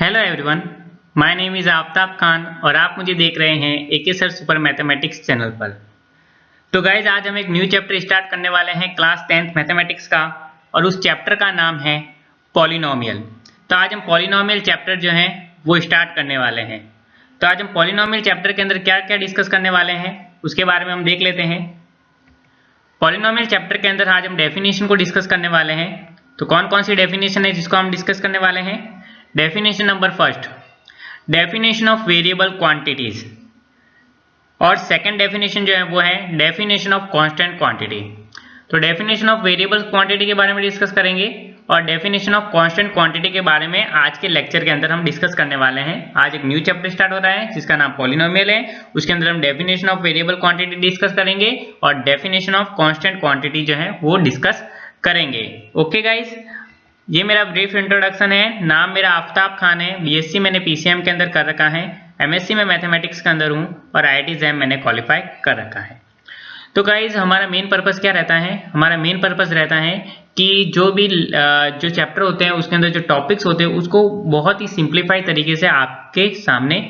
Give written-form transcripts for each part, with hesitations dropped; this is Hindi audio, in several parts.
Hello everyone, my name is Aftab Khan और आप मुझे देख रहे हैं एके सर सुपर मैथमेटिक्स चैनल पर। तो गाइज आज हम एक न्यू चैप्टर स्टार्ट करने वाले हैं क्लास 10th मैथमेटिक्स का और उस चैप्टर का नाम है पॉलिनोमियल। तो आज हम पॉलिनोमियल चैप्टर जो है वो स्टार्ट करने वाले हैं। तो आज हम पॉलिनोमियल चैप्टर के अंदर क्या क्या डिस्कस करने वाले हैं उसके बारे में हम देख लेते हैं। पॉलिनोमियल चैप्टर के अंदर आज हम डेफिनेशन को डिस्कस करने वाले हैं। तो कौन कौन सी डेफिनेशन है जिसको हम डिस्कस करने वाले हैं। Definition number first, definition of variable quantities, और सेकंड डेफिनेशन जो है वो है डेफिनेशन ऑफ कांस्टेंट क्वांटिटी। तो डेफिनेशन ऑफ वेरिएबल क्वांटिटी के बारे में डिस्कस करेंगे और डेफिनेशन ऑफ कांस्टेंट क्वांटिटी के बारे में आज के लेक्चर के अंदर हम डिस्कस करने वाले हैं। आज एक न्यू चैप्टर स्टार्ट हो रहा है जिसका नाम पॉलिनोमियल है। उसके अंदर हम definition of variable quantity discuss करेंगे और डेफिनेशन ऑफ कांस्टेंट क्वांटिटी जो है वो डिस्कस करेंगे। ओके गाइस, ये मेरा ब्रीफ इंट्रोडक्शन है। नाम मेरा आफ्ताब खान है, बीएससी मैंने पीसीएम के अंदर कर रखा है, एमएससी में मैथमेटिक्स के अंदर हूँ और आईआईटी जैम मैंने क्वालिफाई कर रखा है। तो गाइज हमारा मेन पर्पस क्या रहता है। हमारा मेन पर्पस रहता है कि जो चैप्टर होते हैं उसके अंदर जो टॉपिक्स होते हैं उसको बहुत ही सिंप्लीफाई तरीके से आपके सामने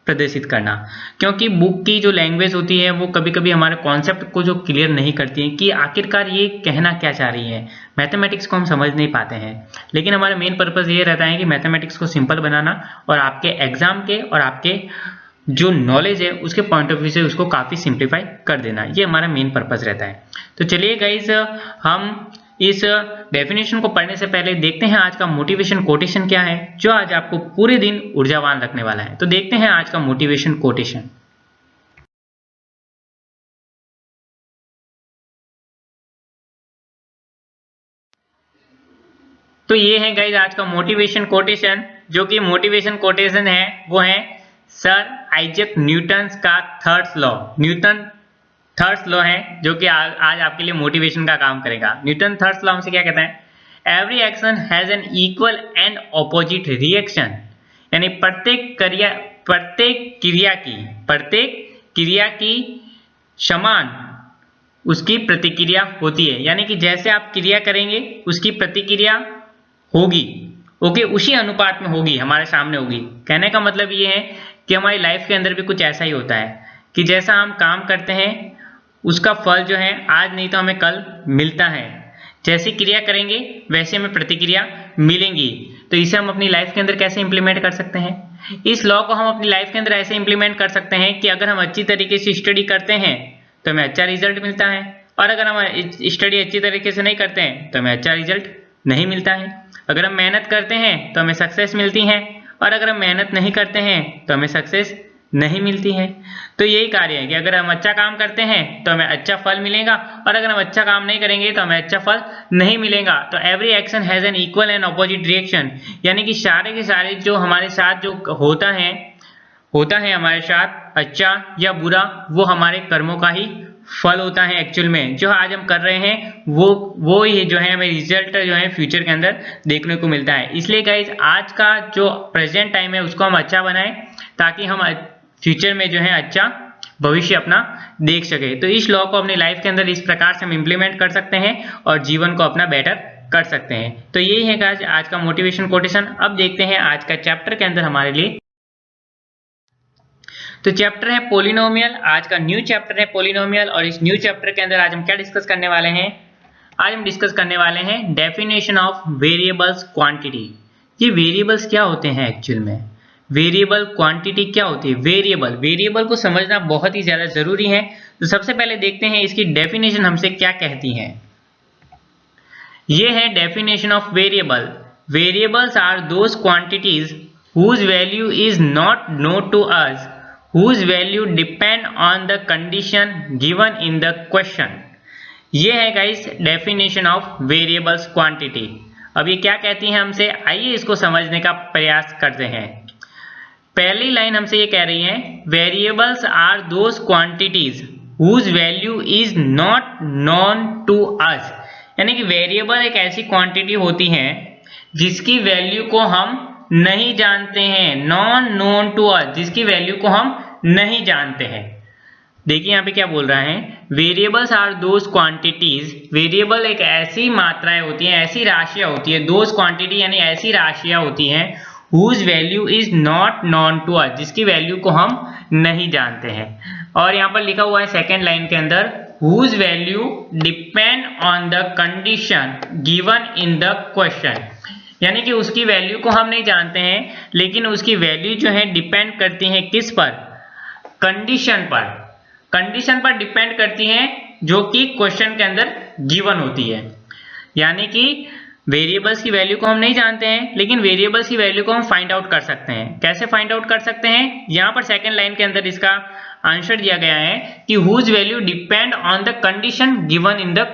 प्रदर्शित करना, क्योंकि बुक की जो लैंग्वेज होती है वो कभी कभी हमारे कॉन्सेप्ट को जो क्लियर नहीं करती है कि आखिरकार ये कहना क्या चाह रही है। मैथमेटिक्स को हम समझ नहीं पाते हैं, लेकिन हमारा मेन पर्पस ये रहता है कि मैथमेटिक्स को सिंपल बनाना और आपके एग्जाम के और आपके जो नॉलेज है उसके पॉइंट ऑफ व्यू से उसको काफ़ी सिंप्लीफाई कर देना, ये हमारा मेन पर्पस रहता है। तो चलिए गाइस, हम इस डेफिनेशन को पढ़ने से पहले देखते हैं आज का मोटिवेशन कोटेशन क्या है जो आज आपको पूरे दिन ऊर्जावान रखने वाला है। तो देखते हैं आज का मोटिवेशन कोटेशन। तो ये है गाइस आज का मोटिवेशन कोटेशन। जो कि मोटिवेशन कोटेशन है वो है सर आइजैक न्यूटन का third law. Newton third law है जो कि आज आपके लिए मोटिवेशन का काम करेगा। न्यूटन थर्ड लॉ हमसे क्या कहता है, every action has an equal and opposite reaction, यानी प्रत्येक क्रिया की समान उसकी प्रतिक्रिया होती है। यानी कि जैसे आप क्रिया करेंगे उसकी प्रतिक्रिया होगी, ओके, उसी अनुपात में होगी, हमारे सामने होगी। कहने का मतलब ये है कि हमारी लाइफ के अंदर भी कुछ ऐसा ही होता है कि जैसा हम काम करते हैं उसका फल जो है आज नहीं तो हमें कल मिलता है। जैसी क्रिया करेंगे वैसे हमें प्रतिक्रिया मिलेंगी। तो इसे हम अपनी लाइफ के अंदर कैसे इंप्लीमेंट कर सकते हैं। इस लॉ को हम अपनी लाइफ के अंदर ऐसे इंप्लीमेंट कर सकते हैं कि अगर हम अच्छी तरीके से स्टडी करते हैं तो हमें अच्छा रिजल्ट मिलता है, और अगर हम स्टडी अच्छी तरीके से नहीं करते हैं तो हमें अच्छा रिजल्ट नहीं मिलता है। अगर हम मेहनत करते हैं तो हमें सक्सेस मिलती है, और अगर हम मेहनत नहीं करते हैं तो हमें सक्सेस नहीं मिलती है। तो यही कार्य है कि अगर हम अच्छा काम करते हैं तो हमें अच्छा फल मिलेगा, और अगर हम अच्छा काम नहीं करेंगे तो हमें अच्छा फल नहीं मिलेगा। तो every action has an equal and opposite reaction, यानी कि सारे के सारे जो हमारे साथ जो होता है हमारे साथ अच्छा या बुरा, वो हमारे कर्मों का ही फल होता है। एक्चुअल में जो आज हम कर रहे हैं वो ही जो है हमें रिजल्ट जो है फ्यूचर के अंदर देखने को मिलता है। इसलिए गाइज आज का जो प्रेजेंट टाइम है उसको हम अच्छा बनाएं ताकि हम फ्यूचर में जो है अच्छा भविष्य अपना देख सके। तो इस लॉ को अपनी लाइफ के अंदर इस प्रकार से हम इंप्लीमेंट कर सकते हैं और जीवन को अपना बेटर कर सकते हैं। तो यही है गाइज आज का मोटिवेशन कोटेशन। अब देखते हैं आज का चैप्टर के अंदर हमारे लिए। तो चैप्टर है पॉलिनोमियल, आज का न्यू चैप्टर है पॉलिनोमियल, और इस न्यू चैप्टर के अंदर आज हम क्या डिस्कस करने वाले हैं। आज हम डिस्कस करने वाले हैं डेफिनेशन ऑफ वेरिएबल्स क्वांटिटी। ये वेरिएबल्स क्या होते हैं एक्चुअल में, वेरिएबल क्वांटिटी क्या होती है। वेरिएबल को समझना बहुत ही ज्यादा जरूरी है। तो सबसे पहले देखते हैं इसकी डेफिनेशन हमसे क्या कहती है। ये है definition of variable. Variables are those quantities whose value is not known to us, whose value depend on the condition given in the question। ये है guys definition of variables quantity. अब ये क्या कहती है हमसे, आइए इसको समझने का प्रयास करते हैं। पहली लाइन हमसे ये कह रही है variables are those quantities whose value is not known to us, यानी कि वेरिएबल एक ऐसी क्वांटिटी होती है जिसकी वैल्यू को हम नहीं जानते हैं, नॉन नोन टू अस, जिसकी वैल्यू को हम नहीं जानते हैं। देखिए यहाँ पे क्या बोल रहा है, variables are those quantities. Variable एक ऐसी मात्राएं होती हैं, ऐसी राशियां होती है, दोज क्वांटिटी यानी ऐसी राशियां होती हैं whose value is not known to us, जिसकी वैल्यू को हम नहीं जानते हैं। और यहाँ पर लिखा हुआ है सेकेंड लाइन के अंदर whose value depend on the condition given in the question, यानी कि उसकी वैल्यू को हम नहीं जानते हैं लेकिन उसकी वैल्यू जो है डिपेंड करती है किस पर, कंडीशन पर, कंडीशन पर डिपेंड करती है जो कि क्वेश्चन के अंदर गिवन होती है। यानी कि वेरिएबल्स की वैल्यू को हम नहीं जानते हैं लेकिन वेरिएबल्स की वैल्यू को हम फाइंड आउट कर सकते हैं। कैसे फाइंड आउट कर सकते हैं, यहाँ पर सेकेंड लाइन के अंदर इसका आंसर दिया गया है कि whose value depend on the condition given in the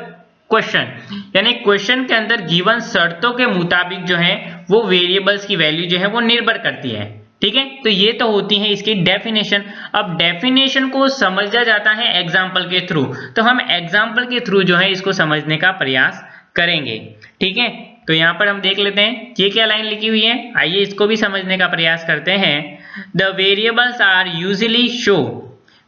question, यानी क्वेश्चन के अंदर गिवन शर्तों के मुताबिक जो है वो वेरिएबल्स की वैल्यू जो है वो निर्भर करती है। ठीक है, तो ये तो होती है इसकी डेफिनेशन। अब डेफिनेशन को समझा जाता है एग्जाम्पल के थ्रू, तो हम एग्जाम्पल के थ्रू जो है इसको समझने का प्रयास करेंगे। ठीक है, तो यहाँ पर हम देख लेते हैं ये क्या लाइन लिखी हुई है, आइए इसको भी समझने का प्रयास करते हैं। The variables are usually show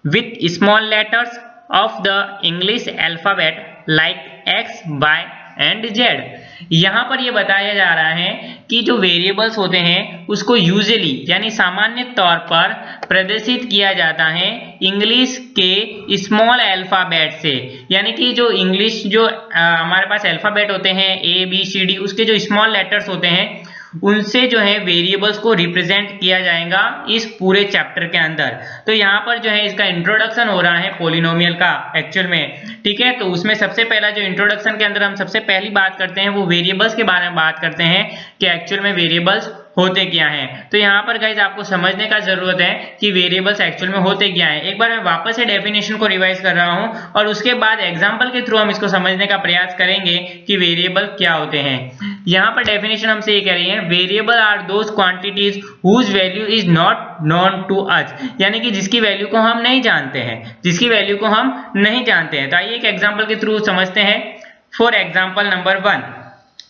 with small letters of the English alphabet like x, y and z. यहाँ पर ये बताया जा रहा है कि जो वेरिएबल्स होते हैं उसको यूजुअली यानी सामान्य तौर पर प्रदर्शित किया जाता है इंग्लिश के स्मॉल अल्फाबेट से, यानी कि जो इंग्लिश जो हमारे पास अल्फाबेट होते हैं ए बी सी डी, उसके जो स्मॉल लेटर्स होते हैं उनसे जो है वेरिएबल्स को रिप्रेजेंट किया जाएगा इस पूरे चैप्टर के अंदर। तो यहाँ पर जो है इसका इंट्रोडक्शन हो रहा है पॉलिनोमियल का एक्चुअल में। ठीक है, तो उसमें सबसे पहला जो इंट्रोडक्शन के अंदर हम सबसे पहली बात करते हैं वो वेरिएबल्स के बारे में बात करते हैं कि एक्चुअल में वेरिएबल्स होते क्या हैं। तो यहाँ पर गाइज आपको समझने का जरूरत है कि वेरिएबल्स एक्चुअल में होते क्या हैं। एक बार मैं वापस से डेफिनेशन को रिवाइज कर रहा हूँ और उसके बाद एग्जाम्पल के थ्रू हम इसको समझने का प्रयास करेंगे कि वेरिएबल क्या होते हैं। यहाँ पर डेफिनेशन हमसे ये कह रही है, variable are those quantities whose value is not known to us, यानी कि जिसकी वैल्यू को हम नहीं जानते हैं, जिसकी वैल्यू को हम नहीं जानते हैं। तो आइए एक एग्जाम्पल के थ्रू समझते हैं। For example number 1,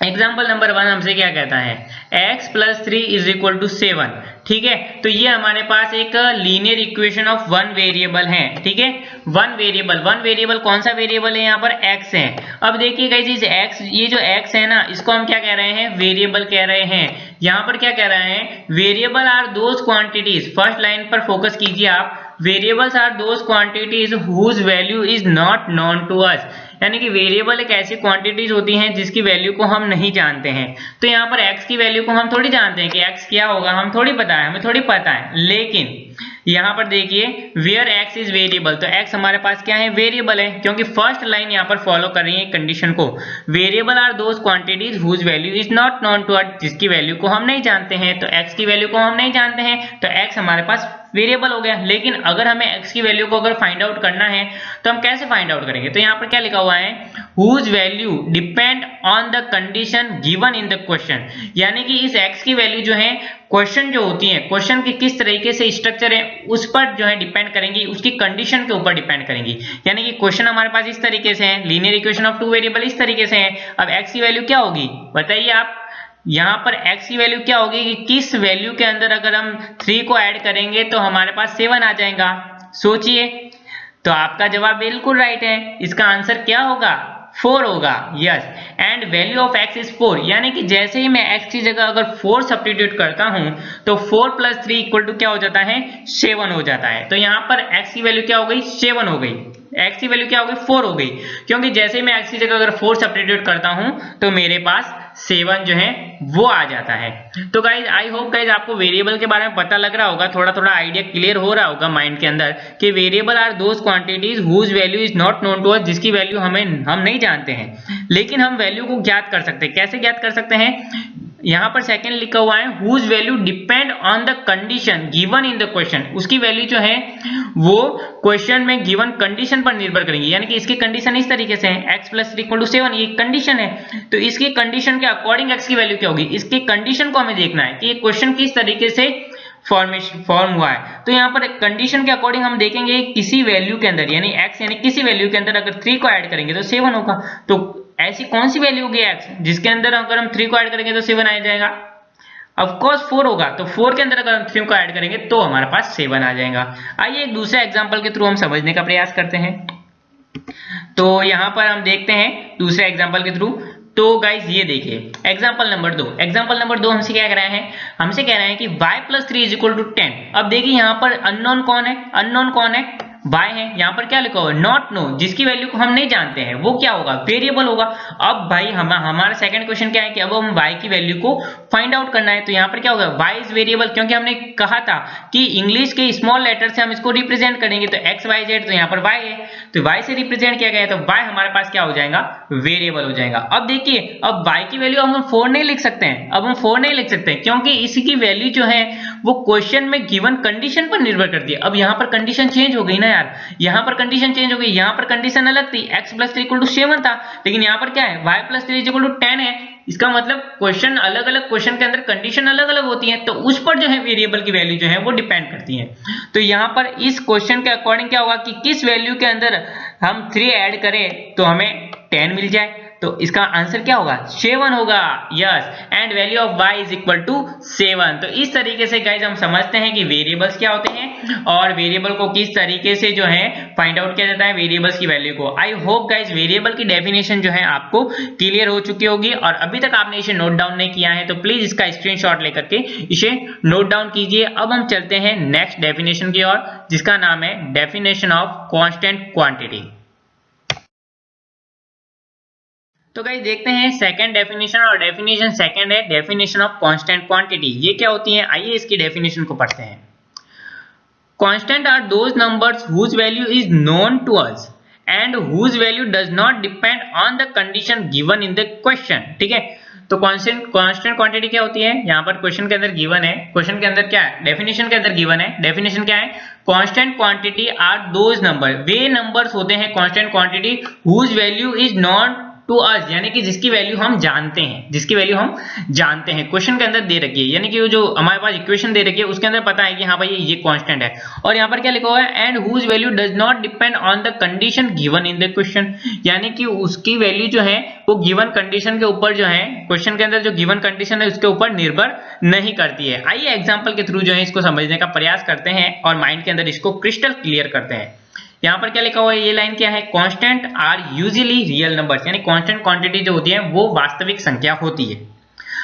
example number 1 हमसे क्या कहता है, x + 3 = 7। ठीक है, तो ये हमारे पास एक linear equation of one variable है। ठीक है, वन वेरिएबल कौन सा वेरिएबल है, यहाँ पर x है। अब देखिए गाइस इस x, ये जो x है ना, इसको हम क्या कह रहे हैं, वेरिएबल कह रहे हैं। यहाँ पर क्या कह रहे हैं, variable are those quantities, first line पर फोकस कीजिए आप, variables are those quantities whose value is not known to us, यानी कि वेरिएबल एक ऐसी क्वांटिटीज होती हैं जिसकी वैल्यू को हम नहीं जानते हैं। तो यहाँ पर x की वैल्यू को हम थोड़ी जानते हैं कि x क्या होगा, हम थोड़ी पता है, हमें थोड़ी पता है। लेकिन यहाँ पर देखिए वेयर x इज वेरिएबल, तो x हमारे पास क्या है, वेरिएबल है, क्योंकि फर्स्ट लाइन यहाँ पर फॉलो कर रही है कंडीशन को। Variable are those quantities whose value is not known to us, जिसकी वैल्यू को हम नहीं जानते हैं। तो x की वैल्यू को हम नहीं जानते हैं तो x हमारे पास वेरिएबल हो गया। लेकिन अगर हमें x की वैल्यू को अगर फाइंड आउट करना है तो हम कैसे फाइंड आउट करेंगे, तो यहाँ पर क्या लिखा हुआ है, whose value depend on the condition given in the question, यानी कि इस x की वैल्यू जो है क्वेश्चन जो होती है, क्वेश्चन की किस तरीके से स्ट्रक्चर है उस पर जो है डिपेंड करेंगी, उसकी कंडीशन के ऊपर डिपेंड करेंगी। यानी कि क्वेश्चन हमारे पास इस तरीके से है, linear equation of two variable इस तरीके से है। अब x की वैल्यू क्या होगी बताइए आप, यहाँ पर x की वैल्यू क्या होगी कि किस वैल्यू के अंदर अगर हम 3 को ऐड करेंगे तो हमारे पास 7 आ जाएगा। सोचिए, तो आपका जवाब बिल्कुल राइट है, इसका आंसर क्या होगा, 4 होगा। Yes, and value of x is 4, यानी कि जैसे ही मैं x की जगह अगर 4 सब्स्टिट्यूट करता हूं तो 4 + 3 = क्या हो जाता है, 7 हो जाता है। तो यहाँ पर x की वैल्यू क्या हो गई, 7 हो गई, x की वैल्यू क्या हो गई, 4 हो गई, क्योंकि जैसे ही मैं x की जगह अगर 4 सब्स्टिट्यूट करता हूं तो मेरे पास 7 जो है वो आ जाता है। तो गाइज आई होप गाइज आपको वेरिएबल के बारे में पता लग रहा होगा, थोड़ा थोड़ा आइडिया क्लियर हो रहा होगा माइंड के अंदर कि variable are those quantities whose value is not known to us, जिसकी वैल्यू हम नहीं जानते हैं लेकिन हम वैल्यू को ज्ञात कर सकते हैं। कैसे ज्ञात कर सकते हैं, यहाँ पर सेकंड लिखा हुआ है whose value depend on the condition given in the question, उसकी वैल्यू जो है वो क्वेश्चन में गिवन कंडीशन पर निर्भर करेंगी। यानी कि इसकी कंडीशन इस तरीके से है, x + 3 = 7, ये कंडीशन है, तो इसकी कंडीशन के अकॉर्डिंग x की वैल्यू क्या होगी, इसकी कंडीशन को हमें देखना है कि ये क्वेश्चन किस तरीके से फॉर्म हुआ है। तो यहाँ पर कंडीशन के अकॉर्डिंग हम देखेंगे किसी वैल्यू के अंदर, यानी x यानी किसी वैल्यू के अंदर अगर 3 को ऐड करेंगे तो 7 होगा। तो ऐसी कौन सी वैल्यू होगी x जिसके अंदर अगर हम 3 को ऐड करेंगे तो 7 आ जाएगा, ऑफ कोर्स 4 होगा। तो 4 के अंदर अगर हम 3 को ऐड करेंगे तो हमारे पास 7 आ जाएगा। आइए एक दूसरे एग्जांपल के थ्रू हम समझने का प्रयास करते हैं। तो यहाँ पर हम देखते हैं दूसरे एग्जांपल के थ्रू, तो गाइज ये देखिए एग्जांपल नंबर 2 हमसे क्या कह रहे हैं, हमसे कह रहे हैं कि y + 3 = 10। अब देखिए यहाँ पर अननोन कौन है, y है। यहाँ पर क्या लिखा हुआ है, नॉट नो, जिसकी वैल्यू को हम नहीं जानते हैं, वो क्या होगा, वेरिएबल होगा। अब भाई हमारा सेकंड क्वेश्चन क्या है कि अब हम y की वैल्यू को फाइंड आउट करना है। तो यहाँ पर क्या होगा, y इज वेरिएबल, क्योंकि हमने कहा था कि इंग्लिश के स्मॉल लेटर से हम इसको रिप्रेजेंट करेंगे। तो x y z, तो यहाँ पर y है, तो y से रिप्रेजेंट किया गया है, तो y हमारे पास क्या हो जाएगा, वेरिएबल हो जाएगा। अब देखिए अब y की वैल्यू हम 4 नहीं लिख सकते हैं, अब हम 4 नहीं लिख सकते हैं, क्योंकि इसकी वैल्यू जो है वो क्वेश्चन में गिवन कंडीशन पर निर्भर करती है। अब यहाँ पर कंडीशन चेंज हो गई ना यार, यहाँ पर कंडीशन चेंज हो गई, यहाँ पर कंडीशन अलग थी, x + 3 = 7 था, लेकिन यहाँ पर क्या है, y + 3 = 10 है। इसका मतलब क्वेश्चन अलग अलग, क्वेश्चन के अंदर कंडीशन अलग अलग होती है, तो उस पर जो है वेरिएबल की वैल्यू जो है वो डिपेंड करती है। तो यहाँ पर इस क्वेश्चन के अकॉर्डिंग क्या होगा कि किस वैल्यू के अंदर हम 3 ऐड करें तो हमें 10 मिल जाए, तो इसका आंसर क्या होगा, 7 होगा, yes. And value of y = 7। तो इस तरीके से गाइज हम समझते हैं कि वेरिएबल्स क्या होते हैं और वेरिएबल को किस तरीके से जो है फाइंड आउट किया जाता है, वेरिएबल्स की वैल्यू को। आई होप गाइज वेरिएबल की डेफिनेशन जो है आपको क्लियर हो चुकी होगी, और अभी तक आपने इसे नोट डाउन नहीं किया है तो प्लीज इसका स्क्रीनशॉट लेकर के इसे नोट डाउन कीजिए। अब हम चलते हैं नेक्स्ट डेफिनेशन की ओर, जिसका नाम है डेफिनेशन ऑफ कांस्टेंट क्वांटिटी। तो गाइस देखते हैं सेकंड डेफिनेशन, और डेफिनेशन सेकंड है डेफिनेशन ऑफ कांस्टेंट क्वांटिटी। ये क्या होती है, आइए इसकी डेफिनेशन को पढ़ते हैं। Constant are those numbers whose value is known to us and whose value does not depend on the condition given in the question. ठीक है, तो कांस्टेंट क्वांटिटी क्या होती है, यहाँ पर क्वेश्चन के अंदर गिवन है, क्वेश्चन के अंदर क्या है, डेफिनेशन के अंदर गिवन है। डेफिनेशन क्या है, constant quantity are those number, वे नंबर्स होते हैं constant quantity whose value is known to us, यानी कि जिसकी वैल्यू हम जानते हैं, जिसकी वैल्यू हम जानते हैं। क्वेश्चन के अंदर दे रखी है, यानी कि वो जो हमारे पास इक्वेशन दे रखी है उसके अंदर पता है कि हाँ भाई ये कांस्टेंट है, और यहाँ पर क्या लिखा हुआ है, and whose value does not depend on the condition given in the question, यानी कि उसकी वैल्यू जो है वो गिवन कंडीशन के ऊपर जो है, क्वेश्चन के अंदर जो गिवन कंडीशन है उसके ऊपर निर्भर नहीं करती है। आइए एग्जाम्पल के थ्रू जो है इसको समझने का प्रयास करते हैं और माइंड के अंदर इसको क्रिस्टल क्लियर करते हैं। यहाँ पर क्या लिखा हुआ है, ये लाइन क्या है, constant are usually real numbers, यानी कांस्टेंट क्वांटिटी जो होती है वो वास्तविक संख्या होती है।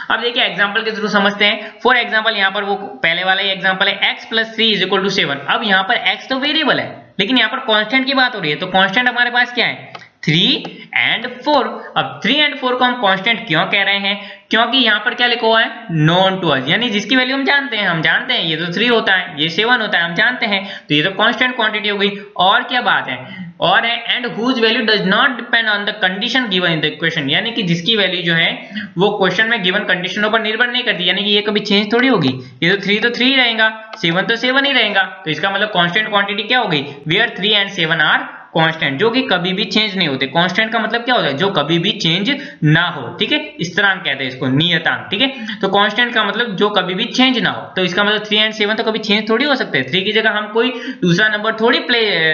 अब देखिए एग्जांपल के थ्रू समझते हैं। फॉर एग्जांपल यहाँ पर वो पहले वाला ही एग्जांपल है, x + 3 = 7। अब यहाँ पर x तो वेरिएबल है, लेकिन यहाँ पर कांस्टेंट की बात हो रही है, तो कांस्टेंट हमारे पास क्या है, 3 and 4। अब 3 and 4 को हम कांस्टेंट क्यों कह रहे हैं, क्योंकि यहाँ पर क्या लिखा हुआ है, नोन टू अस, यानी जिसकी वैल्यू हम जानते हैं, ये तो 3 होता है, ये 7 होता है, हम जानते हैं, तो ये तो कांस्टेंट क्वांटिटी हो गई। और क्या बात है, और है and whose value does not depend on the condition given in the equation, यानी कि जिसकी वैल्यू जो है वो क्वेश्चन में गिवन कंडीशनों पर निर्भर नहीं करती, यानी कि ये कभी चेंज थोड़ी होगी, ये तो 3 रहेगा, 7 तो 7 ही रहेगा। तो इसका मतलब कांस्टेंट क्वांटिटी क्या हो गई, वेयर 3 and 7 आर कांस्टेंट, जो कि कभी भी चेंज नहीं होते। कांस्टेंट का मतलब क्या होता है, जो कभी भी चेंज ना हो। ठीक है, स्थिरांक कहते हैं इसको, नियतांक। ठीक है, तो कांस्टेंट का मतलब जो कभी भी चेंज ना हो, तो इसका मतलब 3 and 7 तो कभी चेंज थोड़ी हो सकते हैं। 3 की जगह हम कोई दूसरा नंबर थोड़ी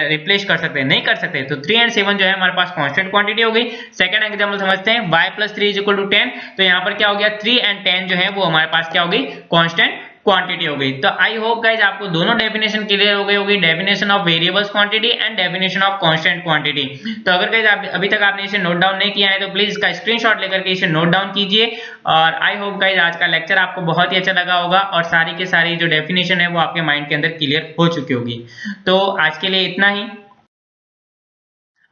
रिप्लेस कर सकते हैं, नहीं कर सकते। तो 3 and 7 जो है हमारे पास कांस्टेंट क्वांटिटी हो गई। सेकंड एग्जांपल समझते हैं, y + 3 = 10। तो यहाँ पर क्या हो गया, 3 and 10 जो है वो हमारे पास क्या हो गई, कांस्टेंट क्वांटिटी हो गई। तो आई होप गाइज आपको दोनों डेफिनेशन क्लियर हो गई होगी, definition of variables quantity and definition of constant quantity. तो अगर गाइज अभी तक आपने इसे नोट डाउन नहीं किया है तो प्लीज इसका स्क्रीनशॉट लेकर के इसे नोट डाउन कीजिए। और आई होप गाइज आज का लेक्चर आपको बहुत ही अच्छा लगा होगा और सारी के सारी जो डेफिनेशन है वो आपके माइंड के अंदर क्लियर हो चुकी होगी। तो आज के लिए इतना ही।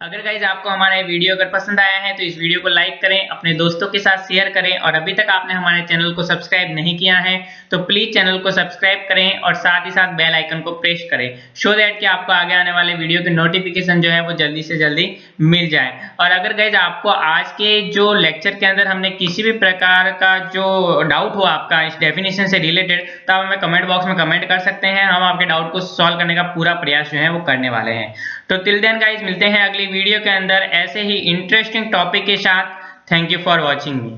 अगर गाइज आपको हमारा वीडियो अगर पसंद आया है तो इस वीडियो को लाइक करें, अपने दोस्तों के साथ शेयर करें, और अभी तक आपने हमारे चैनल को सब्सक्राइब नहीं किया है तो प्लीज चैनल को सब्सक्राइब करें और साथ ही साथ बेल आइकन को प्रेस करें, सो दैट कि आपको आगे आने वाले वीडियो की नोटिफिकेशन जो है वो जल्दी से जल्दी मिल जाए। और अगर गाइज आपको आज के जो लेक्चर के अंदर हमने किसी भी प्रकार का जो डाउट हो आपका इस डेफिनेशन से रिलेटेड, तो आप हमें कमेंट बॉक्स में कमेंट कर सकते हैं, हम आपके डाउट को सॉल्व करने का पूरा प्रयास जो है वो करने वाले हैं। तो टिल देन गाइज मिलते हैं अगली वीडियो के अंदर ऐसे ही इंटरेस्टिंग टॉपिक के साथ। Thank you for watching me.